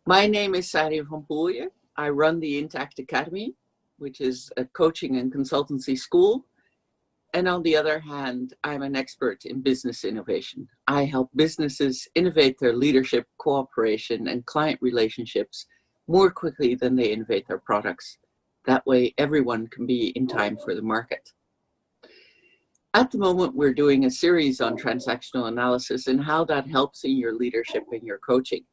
My name is Sari van Poelje. I run the Intact Academy, which is a coaching and consultancy school. And on the other hand, I'm an expert in business innovation. I help businesses innovate their leadership, cooperation, and client relationships more quickly than they innovate their products. That way, everyone can be in time for the market. At the moment, we're doing a series on transactional analysis and how that helps in your leadership and your coaching.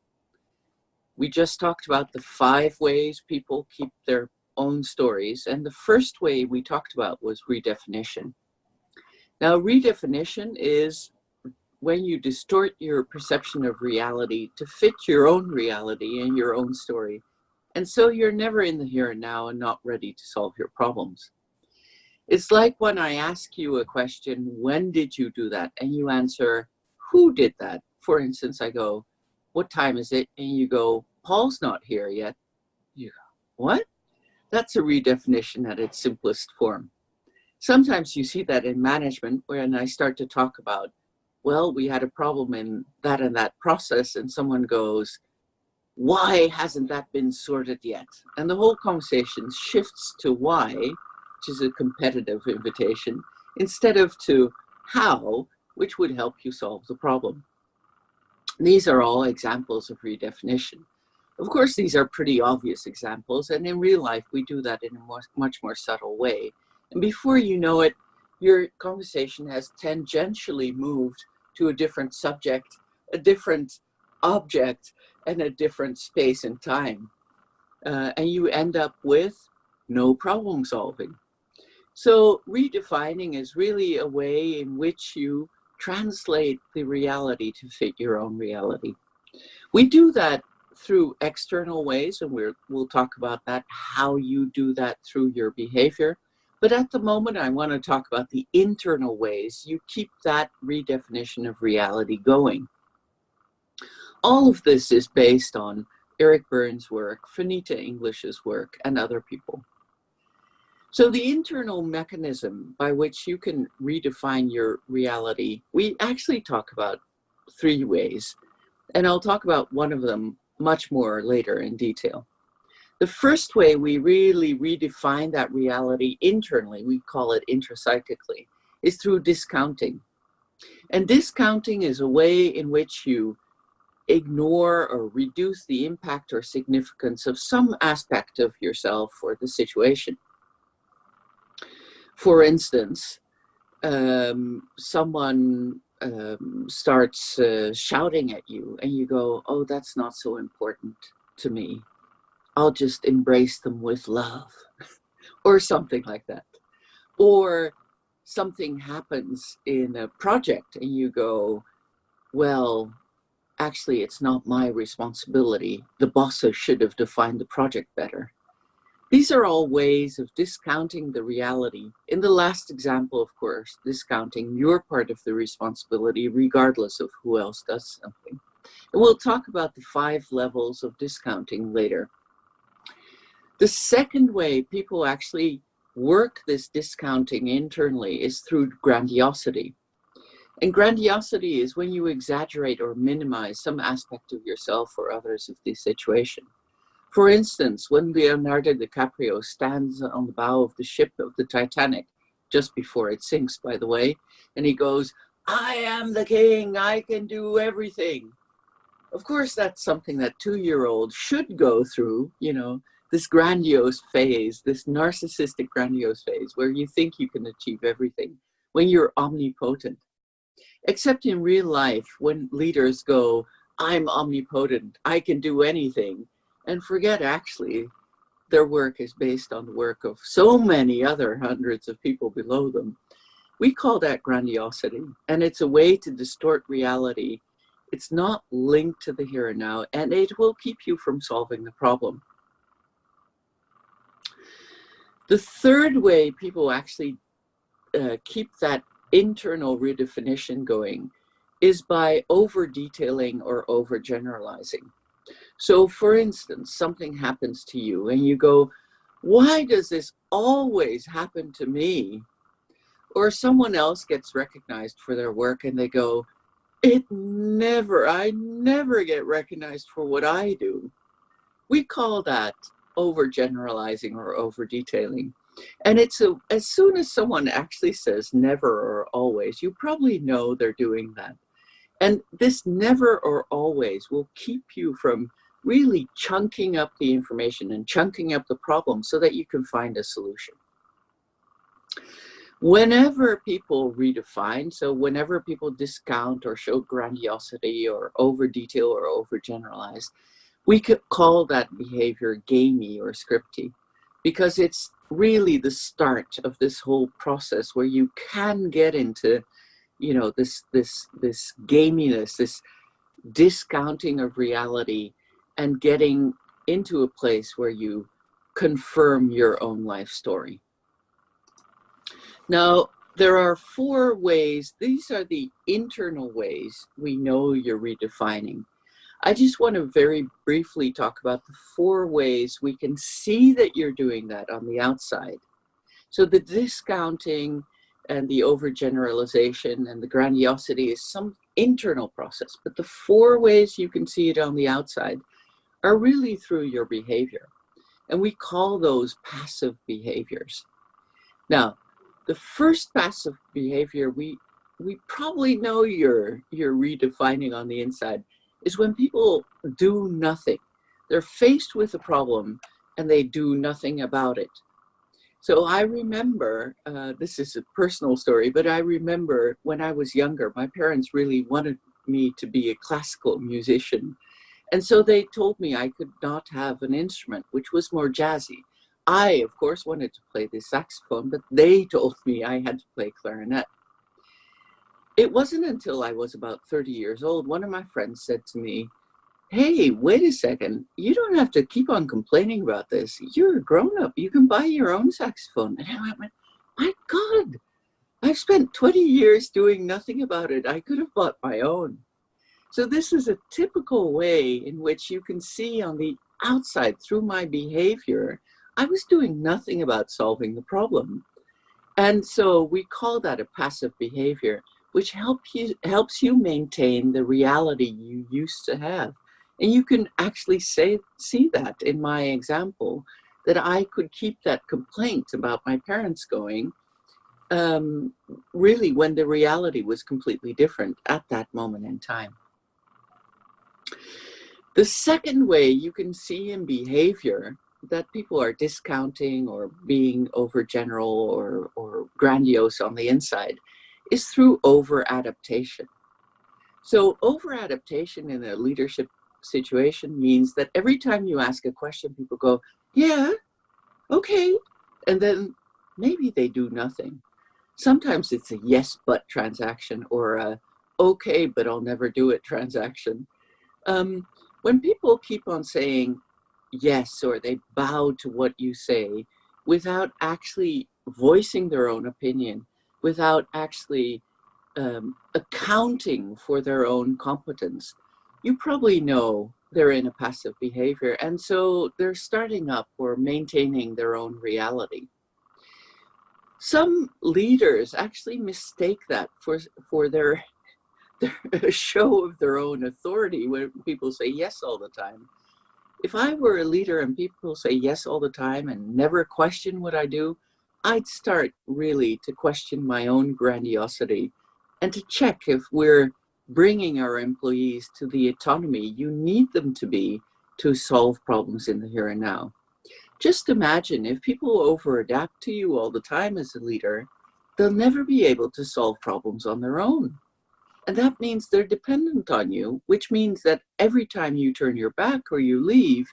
We just talked about the 5 ways people keep their own stories. And the first way we talked about was redefinition. Now, redefinition is when you distort your perception of reality to fit your own reality and your own story. And so you're never in the here and now and not ready to solve your problems. It's like when I ask you a question, when did you do that? And you answer, who did that? For instance, I go, what time is it? And you go, Paul's not here yet. You go, what? That's a redefinition at its simplest form. Sometimes you see that in management when I start to talk about, well, we had a problem in that and that process, and someone goes, why hasn't that been sorted yet? And the whole conversation shifts to why, which is a competitive invitation, instead of to how, which would help you solve the problem. These are all examples of redefinition. Of course, these are pretty obvious examples, and in real life, we do that in a much more subtle way. And before you know it, your conversation has tangentially moved to a different subject, a different object, and a different space and time. And you end up with no problem solving. So redefining is really a way in which you translate the reality to fit your own reality. We do that through external ways, and we'll talk about that, how you do that through your behavior. But at the moment, I want to talk about the internal ways you keep that redefinition of reality going. All of this is based on Eric Berne's work, Finita English's work, and other people. So the internal mechanism by which you can redefine your reality, we actually talk about 3 ways, and I'll talk about one of them much more later in detail. The first way we really redefine that reality internally, we call it intrapsychically, is through discounting. And discounting is a way in which you ignore or reduce the impact or significance of some aspect of yourself or the situation. For instance, someone starts shouting at you and you go, oh, that's not so important to me. I'll just embrace them with love, or something like that. Or something happens in a project and you go, well, actually, it's not my responsibility. The bosses should have defined the project better. These are all ways of discounting the reality. In the last example, of course, discounting your part of the responsibility regardless of who else does something. And we'll talk about the 5 levels of discounting later. The second way people actually work this discounting internally is through grandiosity. And grandiosity is when you exaggerate or minimize some aspect of yourself or others of the situation. For instance, when Leonardo DiCaprio stands on the bow of the ship of the Titanic, just before it sinks, by the way, and he goes, I am the king, I can do everything. Of course, that's something that 2-year-olds should go through, you know, this grandiose phase, this narcissistic grandiose phase, where you think you can achieve everything, when you're omnipotent. Except in real life, when leaders go, I'm omnipotent, I can do anything, and forget actually their work is based on the work of so many other hundreds of people below them. We call that grandiosity, and it's a way to distort reality. It's not linked to the here and now, and it will keep you from solving the problem. The third way people actually keep that internal redefinition going is by over-detailing or over-generalizing. So for instance, something happens to you and you go, why does this always happen to me? Or someone else gets recognized for their work and they go, I never get recognized for what I do. We call that overgeneralizing or over-detailing. And as soon as someone actually says never or always, you probably know they're doing that. And this never or always will keep you from really chunking up the information and chunking up the problem so that you can find a solution. Whenever people redefine, so whenever people discount or show grandiosity or over-detail or over-generalize, we could call that behavior gamey or scripty, because it's really the start of this whole process where you can get into, this gaminess, this discounting of reality, and getting into a place where you confirm your own life story. Now, there are 4 ways. These are the internal ways we know you're redefining. I just want to very briefly talk about the 4 ways we can see that you're doing that on the outside. So the discounting and the overgeneralization and the grandiosity is some internal process, but the 4 ways you can see it on the outside are really through your behavior. And we call those passive behaviors. Now, the first passive behavior we probably know you're redefining on the inside is when people do nothing. They're faced with a problem and they do nothing about it. So I remember, this is a personal story, but I remember when I was younger, my parents really wanted me to be a classical musician. And so they told me I could not have an instrument, which was more jazzy. I, of course, wanted to play the saxophone, but they told me I had to play clarinet. It wasn't until I was about 30 years old, one of my friends said to me, "Hey, wait a second, you don't have to keep on complaining about this. You're a grown-up, you can buy your own saxophone." And I went, my God, I've spent 20 years doing nothing about it. I could have bought my own. So this is a typical way in which you can see on the outside through my behavior, I was doing nothing about solving the problem. And so we call that a passive behavior, which helps you maintain the reality you used to have. And you can actually see that in my example, that I could keep that complaint about my parents going, really when the reality was completely different at that moment in time. The second way you can see in behavior that people are discounting or being overgeneral or grandiose on the inside is through over-adaptation. So over-adaptation in a leadership situation means that every time you ask a question, people go, "Yeah, okay," and then maybe they do nothing. Sometimes it's a yes, but transaction or a okay, but I'll never do it transaction. When people keep on saying yes, or they bow to what you say without actually voicing their own opinion, without actually accounting for their own competence, you probably know they're in a passive behavior. And so they're starting up or maintaining their own reality. Some leaders actually mistake that for their show of their own authority when people say yes all the time. If I were a leader and people say yes all the time and never question what I do, I'd start really to question my own grandiosity and to check if we're bringing our employees to the autonomy you need them to be to solve problems in the here and now. Just imagine if people over-adapt to you all the time as a leader, they'll never be able to solve problems on their own. And that means they're dependent on you, which means that every time you turn your back or you leave,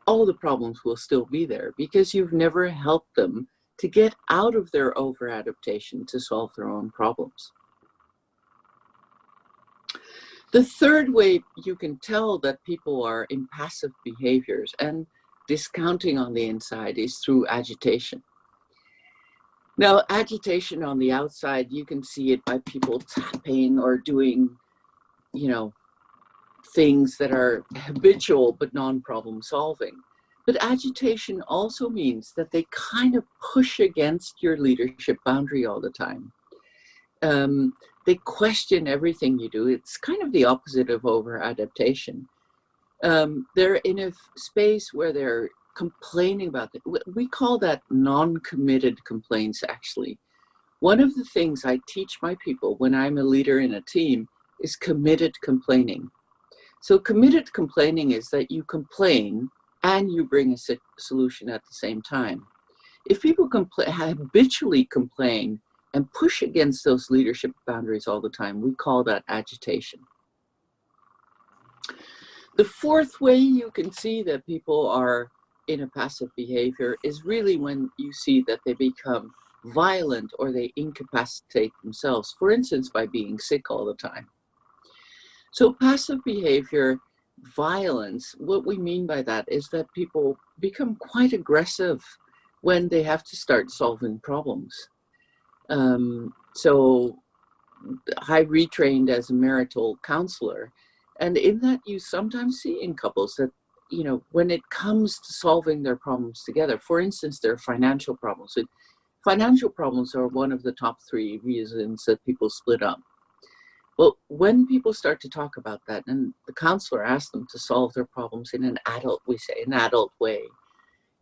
all the problems will still be there because you've never helped them to get out of their over-adaptation to solve their own problems. The third way you can tell that people are in passive behaviors and discounting on the inside is through agitation. Now, agitation on the outside, you can see it by people tapping or doing, things that are habitual but non-problem solving. But agitation also means that they kind of push against your leadership boundary all the time. They question everything you do. It's kind of the opposite of over-adaptation. They're in a space where they're complaining about it. We call that non-committed complaints, actually. One of the things I teach my people when I'm a leader in a team is committed complaining. So committed complaining is that you complain and you bring a solution at the same time. If people habitually complain and push against those leadership boundaries all the time, we call that agitation. The fourth way you can see that people are in a passive behavior is really when you see that they become violent or they incapacitate themselves, for instance, by being sick all the time. So passive behavior, violence, what we mean by that is that people become quite aggressive when they have to start solving problems. So I retrained as a marital counselor, and in that you sometimes see in couples that, you know, when it comes to solving their problems together, for instance, their financial problems. Financial problems are one of the top 3 reasons that people split up. Well, when people start to talk about that, and the counselor asks them to solve their problems in an adult, we say, an adult way,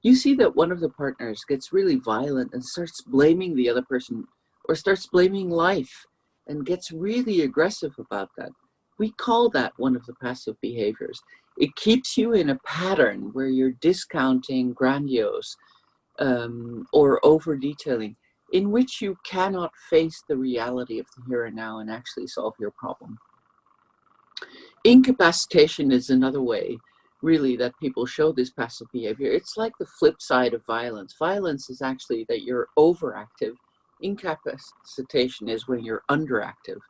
you see that one of the partners gets really violent and starts blaming the other person or starts blaming life and gets really aggressive about that. We call that one of the passive behaviors. It keeps you in a pattern where you're discounting, grandiose, or over-detailing, in which you cannot face the reality of the here and now and actually solve your problem. Incapacitation is another way, really, that people show this passive behavior. It's like the flip side of violence. Violence is actually that you're overactive. Incapacitation is when you're underactive.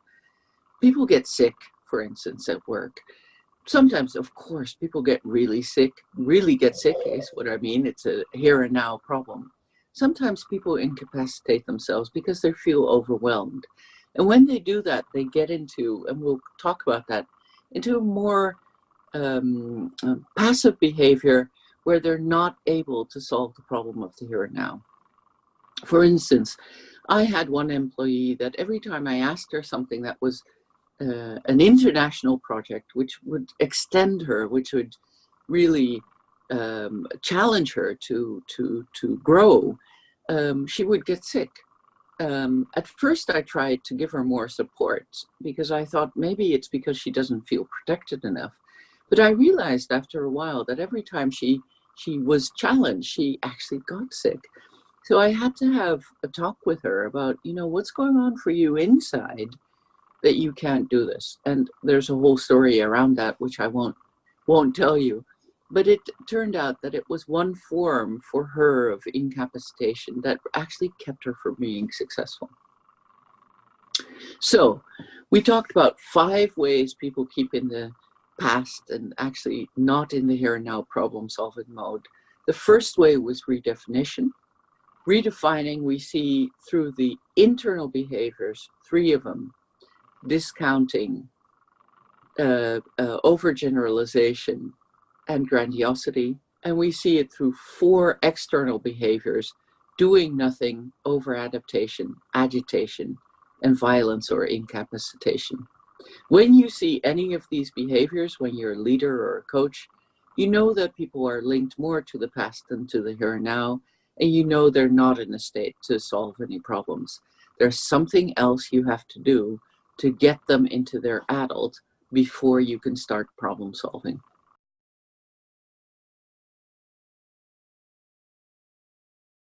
People get sick, for instance, at work. Sometimes, of course, people get really sick is what I mean. It's a here and now problem. Sometimes people incapacitate themselves because they feel overwhelmed. And when they do that, they get into, and we'll talk about that, into a more passive behavior where they're not able to solve the problem of the here and now. For instance, I had one employee that every time I asked her something that was an international project, which would extend her, which would really challenge her to grow, she would get sick. At first, I tried to give her more support because I thought maybe it's because she doesn't feel protected enough. But I realized after a while that every time she was challenged, she actually got sick. So I had to have a talk with her about, you know, what's going on for you inside that you can't do this. And there's a whole story around that, which I won't tell you. But it turned out that it was one form for her of incapacitation that actually kept her from being successful. So we talked about 5 ways people keep in the past and actually not in the here and now problem solving mode. The first way was redefinition. Redefining we see through the internal behaviors, 3 of them: discounting, overgeneralization, and grandiosity. And we see it through 4 external behaviors: doing nothing, over-adaptation, agitation, and violence or incapacitation. When you see any of these behaviors, when you're a leader or a coach, you know that people are linked more to the past than to the here and now, and you know they're not in a state to solve any problems. There's something else you have to do to get them into their adult before you can start problem solving.